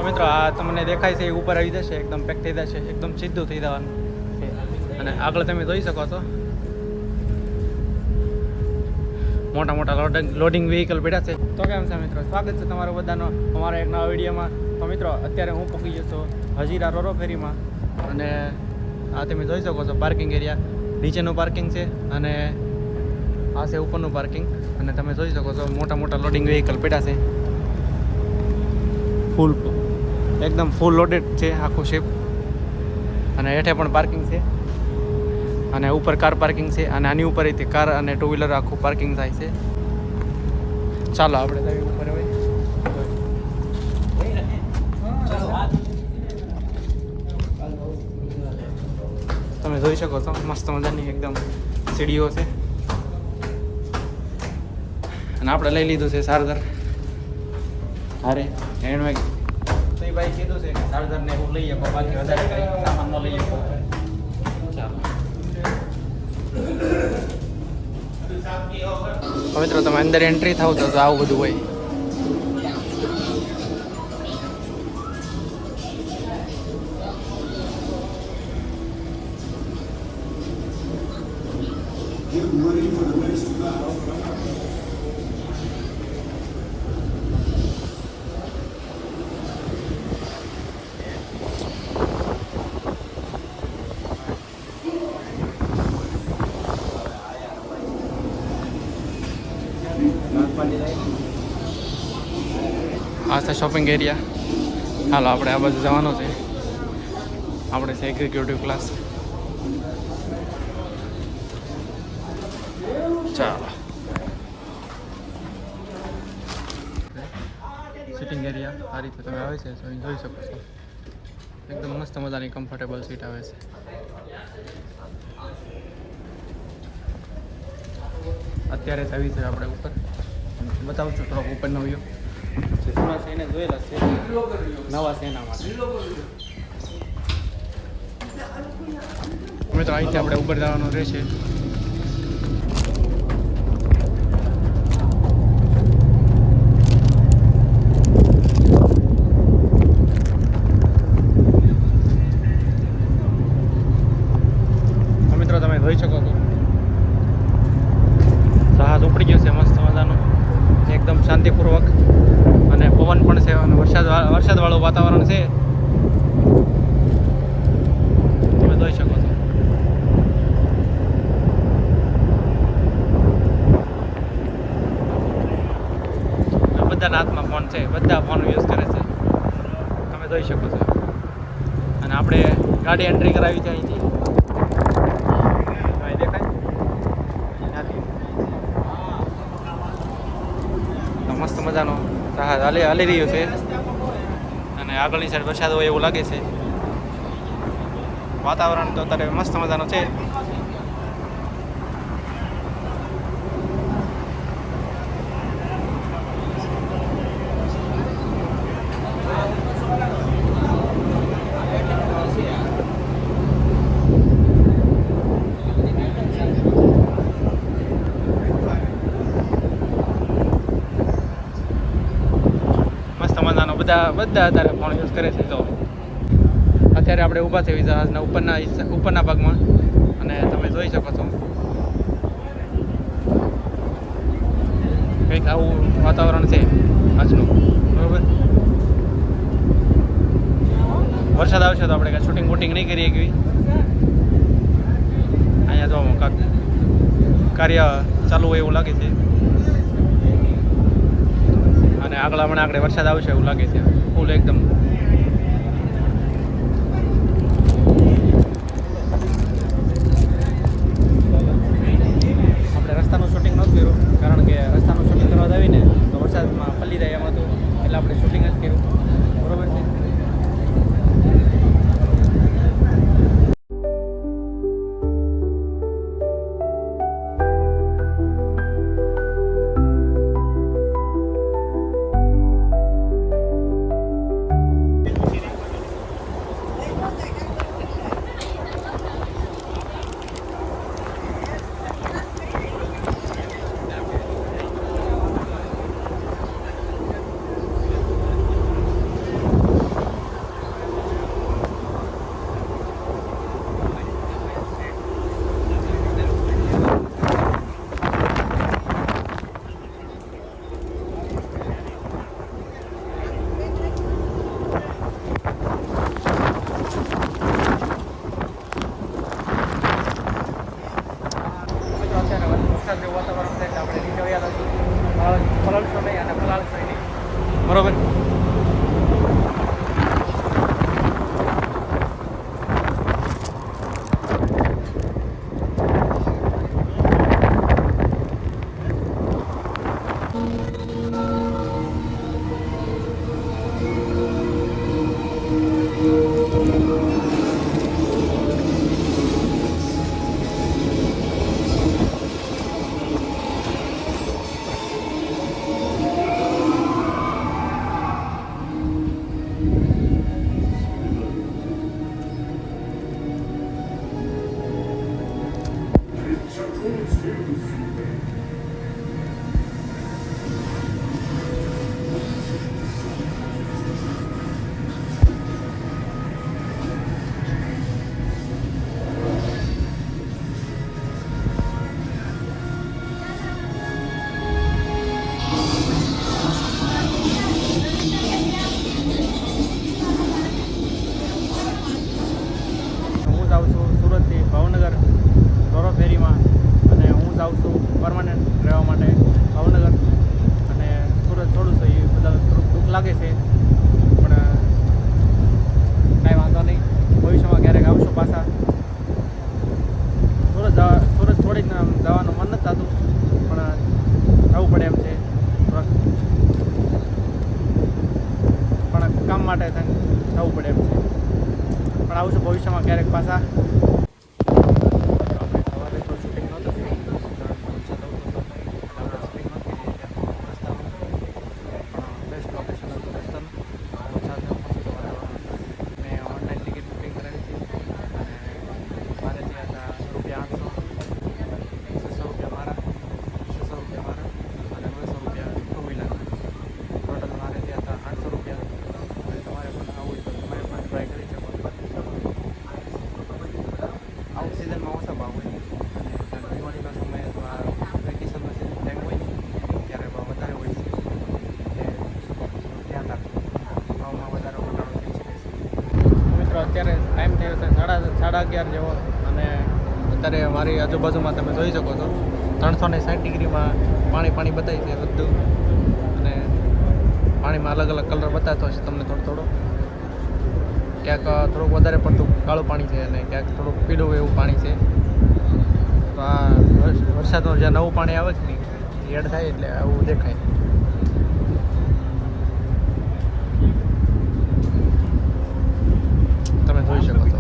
મિત્રો આ તમને દેખાય છે એ ઉપર આવી જશે, એકદમ પેક થઈ જશે, એકદમ સીધું થઈ જવાનું છે. અને આગળ તમે જોઈ શકો છો મોટા મોટા લોડિંગ વ્હીકલ પડ્યા છે. તો કેમ છે મિત્રો, સ્વાગત છે તમારું બધાનો અમારા એક નવા વિડીયોમાં. તો મિત્રો અત્યારે હું પહોંચી ગયો છું હજીરા રોરો ફેરીમાં. અને આ તમે જોઈ શકો છો પાર્કિંગ એરિયા, નીચેનું પાર્કિંગ છે અને આ છે ઉપરનું પાર્કિંગ. અને તમે જોઈ શકો છો મોટા મોટા લોડિંગ વ્હીકલ પડ્યા છે, ફૂલ એકદમ ફૂલ લોડેડ છે આખું શિપ. અને હેઠે પણ પાર્કિંગ છે અને ઉપર કાર પાર્કિંગ છે. અને આની ઉપર કાર અને ટુ વ્હીલર આખું પાર્કિંગ થાય છે. ચાલો આપણે જઈએ ઉપર. હવે તમે જોઈ શકો છો મસ્ત મજાની એકદમ સીડીઓ છે. અને આપણે લઈ લીધું છે ચાર્જર. અરે એન્ડ તો એ ભાઈ કીધું છે કે ચાર્જર ને એવું લઈ શકો, બાકી વધારે કંઈ સામાન ન લઈ શકો. ચાલો મિત્રો તમે અંદર એન્ટ્રી થાવ તો આવું બધું હોય. આ છે શોપિંગ એરિયા. હાલો આપણે આ બાજુ જવાનું છે. આપણે છે એક્ઝિક્યુટિવ ક્લાસ. ચાલો સિટિંગ એરિયા આ રીતે તમે આવે છે તો જોઈ શકો છો. એકદમ મસ્ત મજાની કમ્ફર્ટેબલ સીટ આવે છે. અત્યારે જ આવી છે આપણે ઉપર. બતાવું છું થોડોક ઉપરનો વ્યૂ. જૂના છે એને જોયેલા છે, નવા છે એના માટે. મિત્રો અહીંથી આપણે ઉપર જવાનું રહેશે. મિત્રો તમે જોઈ શકો છો જહાજ ઉપડી ગયો છે મસ્ત મજાનો, એકદમ શાંતિપૂર્વક. અને પવન પણ છે અને વરસાદવાળું વાતાવરણ છે. તમે જોઈ શકો છો. બધાના હાથમાં ફોન છે, બધા ફોન યુઝ કરે છે, તમે જોઈ શકો છો. અને આપણે ગાડી એન્ટ્રી કરાવી છે અહીંથી. મસ્ત મજાનો જહાજ હાલી રહ્યું છે. અને આગળની સાઈડ વરસાદ હોય એવું લાગે છે. વાતાવરણ તો અત્યારે મસ્ત મજાનો છે. બધા અત્યારે ફોન યુઝ કરે છે. તો અત્યારે આપણે ઊભા છે જહાજના ઉપરના ભાગમાં. અને તમે જોઈ શકો છો કંઈક આવું વાતાવરણ છે આજનું. બરાબર, વરસાદ આવશે તો આપણે કાંઈ શૂટિંગ વૂટિંગ નહીં કરીએ કે અહીંયા જો કાંક કાર્ય ચાલુ હોય એવું લાગે છે. અને આગળ વરસાદ આવશે એવું લાગે છે ફૂલ એકદમ. આપણે રસ્તાનું શૂટિંગ નહોતું કર્યું, કારણ કે રસ્તાનું શૂટિંગ કરવા આવીને તો વરસાદમાં પલ્લી જાય એમ હતું, એટલે આપણે શૂટિંગ જ કર્યું. બરોબર છે. હું જાઉં છું સુરતથી ભાવનગર રોરો ફેરીમાં, અને હું જાઉં છું પરમાનન્ટ રહેવા માટે ભાવનગર, અને સુરત છોડું છું એ બધા દુઃખ લાગે છે, પણ કાંઈ વાંધો નહીં. ભવિષ્યમાં ક્યારેક આવશું પાછા. સુરત છોડીને જવાનું મન નથી થતું, પણ જવું પડે એમ છે. પણ કામ માટે જવું પડે એમ છે, પણ આવશું ભવિષ્યમાં ક્યારેક પાછા. સવારે તો શૂટિંગ નહોતું થયું, બેસ્ટ લોકેશન હતું રસ્તાનું. મેં ઓનલાઈન ટિકિટ બુકિંગ કરાવી હતી, અને મારે ત્યાં હતા રૂપિયા 800, 600 રૂપિયા મારા, 600 રૂપિયા મારા, અને 900 રૂપિયા ટુ વ્હીલરના. ટોટલ મારે ત્યાં હતા 800 રૂપિયા. અને તમારે પણ આવું હોય તો તમારે પણ ટ્રાય કરી શકો. આઉટ સિઝનમાં ઓછા ભાવ હોય, અને દિવાળીનો સમય અથવા વેકેશનનો ટાઈમ હોય ત્યારે ભાવ વધારે હોય છે, એટલે ધ્યાન રાખો, ભાવમાં વધારે ઘટાડો થઈ શકે છે. મિત્રો અત્યારે ટાઈમ થયો છે 11:30 જેવો, અને અત્યારે મારી આજુબાજુમાં તમે જોઈ શકો છો 360 ડિગ્રીમાં પાણી બતાવી છે બધું, અને પાણીમાં અલગ અલગ કલર બતાવતો હશે તમને થોડો. ક્યાંક થોડુંક વધારે પડતું કાળું પાણી છે, અને ક્યાંક થોડુંક પીળું એવું પાણી છે. તો આ વરસાદનું જ્યાં નવું પાણી આવે છે ને એડ થાય એટલે આવું દેખાય. તમે જોઈ શકો છો.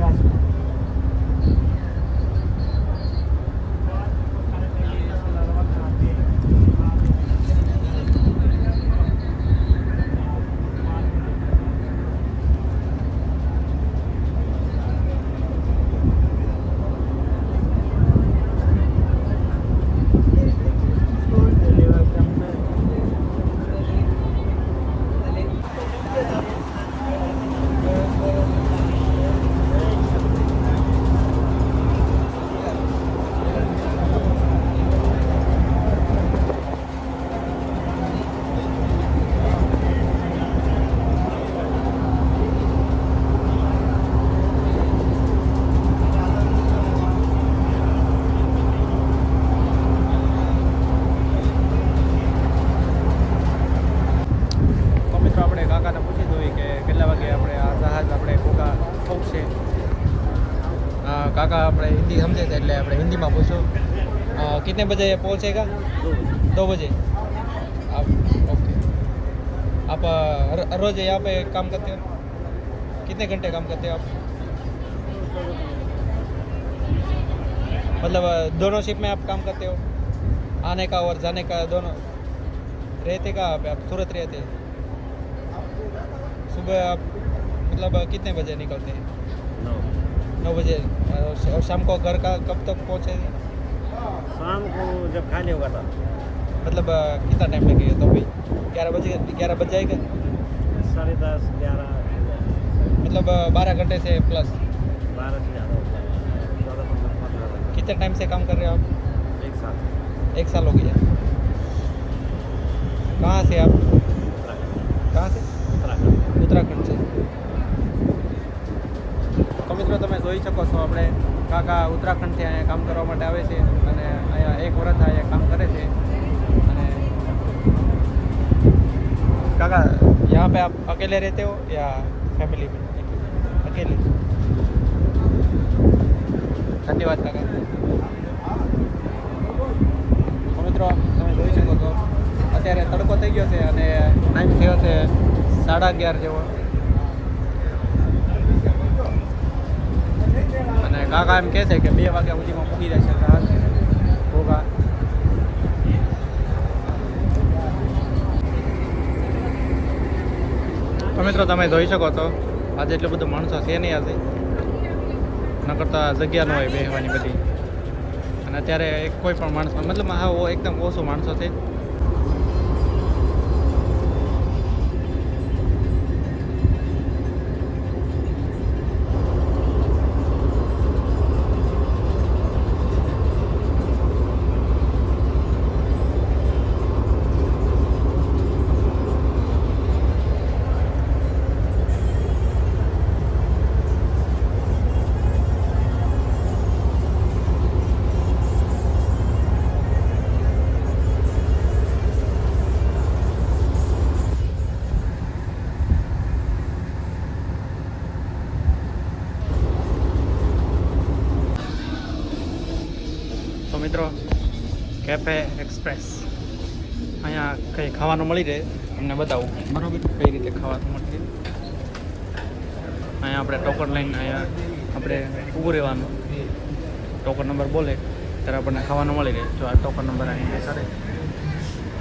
काका अपने हिंदी समझे थे એટલે આપણે હિન્દીમાં પૂછો कितने बजे पहुंचेगा 2 बजे आप ओके आप रोज यहाँ पे काम करते हो कितने घंटे काम करते हो आप मतलब दोनों शिफ्ट में आप काम करते हो आने का और जाने का दोनों रहते कहाँ पे आप सूरत रहते हैं सुबह आप मतलब कितने बजे निकलते हैं 9 बजे और शाम को घर का कब तक पहुँचे शाम को जब खाली होगा तब मतलब कितना टाइम लगेगा तो भाई 11 बज जाएगा 10:30 11 मतलब 12 घंटे से प्लस 12 से ज़्यादा होता है 14-15 कितने टाइम से काम कर रहे हो आप एक साल हो गया कहाँ से आप कहाँ से उत्तराखंड से તો મિત્રો તમે જોઈ શકો છો આપણે કાકા ઉત્તરાખંડથી અહીંયા કામ કરવા માટે આવે છે અને અહીંયા 1 વર્ષ અહીંયા કામ કરે છે અને કાકા यहाँ पे आप अकेले रहते हो या फैमिली में अकेले धन्यवाद काका તો મિત્રો તમે જોઈ શકો છો અત્યારે તડકો થઈ ગયો છે અને ટાઈમ થયો છે 11:30 જેવો કાકા એમ કહે છે કે 2 વાગ્યા સુધીમાં પૂગી જશે જહાજ ઘોઘા. તો મિત્રો તમે જોઈ શકો છો આજે એટલું બધું માણસો છે નહીં આજે, ન કરતાં જગ્યા ન હોય બેસવાની બધી. અને અત્યારે કોઈ પણ માણસ મતલબ હા એકદમ ઓછું માણસો છે. તો મિત્રો કેફે એક્સપ્રેસ અહીંયા કંઈ ખાવાનું મળી રહે તમને બતાવું બરાબર કઈ રીતે ખાવાનું મળી રહે. અહીંયા આપણે ટોકન લઈને અહીંયા આપણે ઊભું રહેવાનું, ટોકન નંબર બોલે ત્યારે આપણને ખાવાનું મળી રહે. જો આ ટોકન નંબર અહીં કરે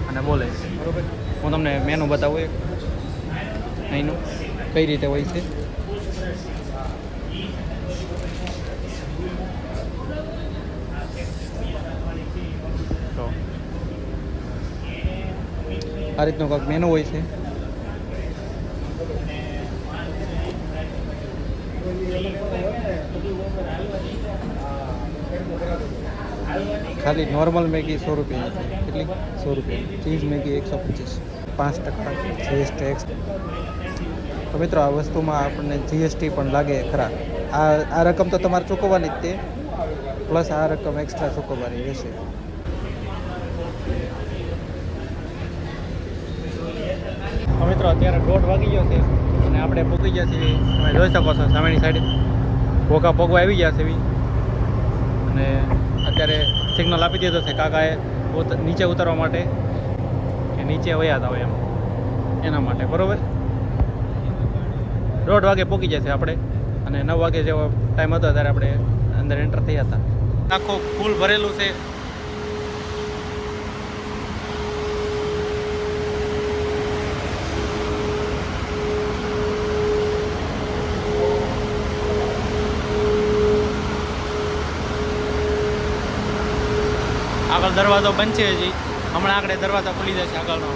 અને બોલે બરાબર. હું તમને મેનુ બતાવું એક અહીંનું કઈ રીતે હોય છે. આ રીતનું કંઈક મેનુ હોય છે. ખાલી નોર્મલ મેગી 100 રૂપિયા છે. કેટલી? 100 રૂપિયા. Cheese Maggi 125, 5% GST extra. તો મિત્રો આ વસ્તુમાં આપણને જીએસટી પણ લાગે ખરા. આ રકમ તો તમારે ચૂકવવાની જ તે, પ્લસ આ રકમ એક્સ્ટ્રા ચૂકવવાની રહેશે. તો મિત્રો અત્યારે 1:30 વાગી ગયો છે અને આપણે પહોંચી ગયા છીએ. તમે જોઈ શકો છો સામેની સાઈડ ઘોઘા પોગવા આવી ગયા છે અને અત્યારે સિગ્નલ આપી દીધો છે કાકાએ નીચે ઉતરવા માટે કે નીચે વયા હતા એમ એના માટે બરાબર. 1:30 વાગે પહોંચી જશે આપણે અને 9 વાગે જેવો ટાઈમ હતો ત્યારે આપણે અંદર એન્ટર થયા હતા. આખું ફૂલ ભરેલું છે. આગળ દરવાજો બંધ છે હજી, હમણાં આગળ દરવાજો ખુલી જશે આગળનો.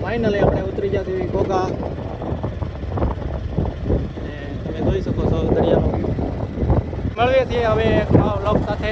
ફાઇનલી આપણે ઉતરી ગયા છીએ ઘોઘા અને તમે જોઈ શકો છો દરિયાનો વ્યૂ. મળીએ છીએ હવે એક નવા વ્લોગ સાથે.